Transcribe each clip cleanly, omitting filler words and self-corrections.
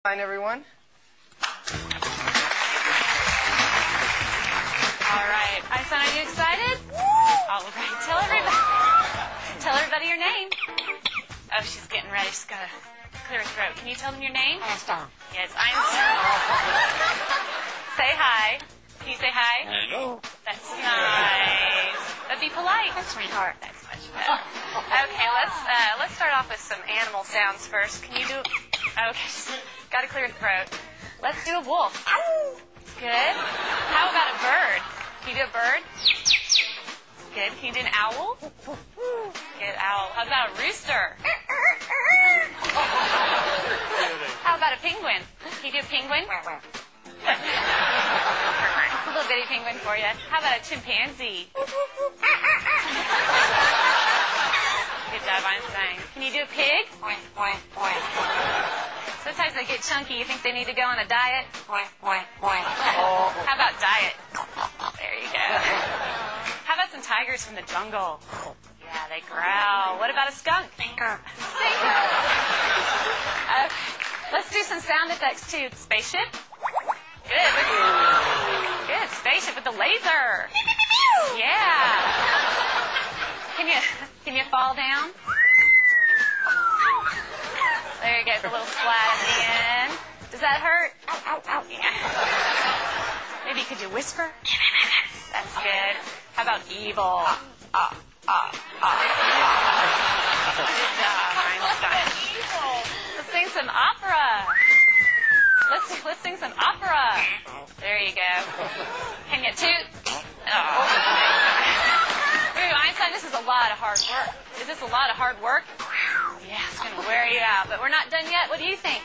Fine, everyone. All right. Einstein, are you excited? All right. Tell everybody your name. Oh, she's getting ready. She's got to clear her throat. Can you tell them your name? Einstein. Yes, Einstein. Say hi. Can you say hi? Hello. That's nice. But be polite. Sweetheart. That's much better. Okay, let's start off with some animal sounds first. Can you do? Okay. Got to clear your throat. Let's do a wolf. Good. How about a bird? Can you do a bird? Good. Can you do an owl? Good, owl. How about a rooster? How about a penguin? Can you do a penguin? A little bitty penguin for you. How about a chimpanzee? Good job, Einstein. Can you do a pig? Sometimes they get chunky. You think they need to go on a diet? How about diet? There you go. How about some tigers from the jungle? Yeah, they growl. What about a skunk? Stinker. Okay. Let's do some sound effects, too. Spaceship? Good. Good. Spaceship with the laser. Yeah. Can you fall down? There you go. It's a little splat at the end. Does that hurt? Yeah. Maybe could you whisper? That's good. How about evil? Good job, Einstein. Let's sing some opera. Let's sing some opera. There you go. Can you toot? Oh. Ooh, Einstein, this is a lot of hard work. Is this a lot of hard work? Yeah, it's going to wear you out. But we're not done yet. What do you think?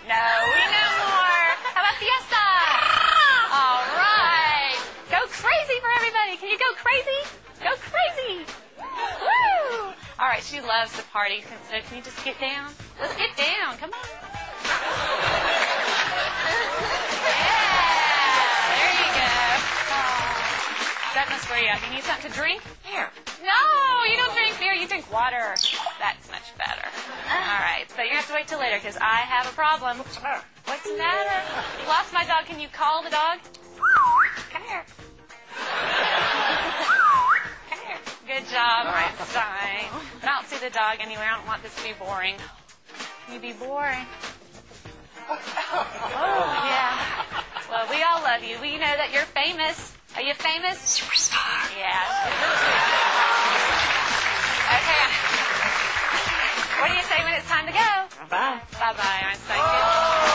No, we know more. How about fiesta? All right. Go crazy for everybody. Can you go crazy? Go crazy. Woo! All right, she loves to party. So can you just get down? Let's get down. Come on. Yeah, there you go. That must wear you out. You need something to drink? Here. No, you don't drink beer. You drink water. That's much better. All right, so you have to wait till later because I have a problem. What's the matter? What's the matter? You lost my dog. Can you call the dog? Come here. Come here. Good job, Einstein. I don't see the dog anywhere. I don't want this to be boring. Can you be boring? Oh, yeah. Well, we all love you. We know that you're famous. Are you famous? Superstar. Yeah. Okay. What do you say when it's time to go? Bye. Bye-bye, Einstein. Good.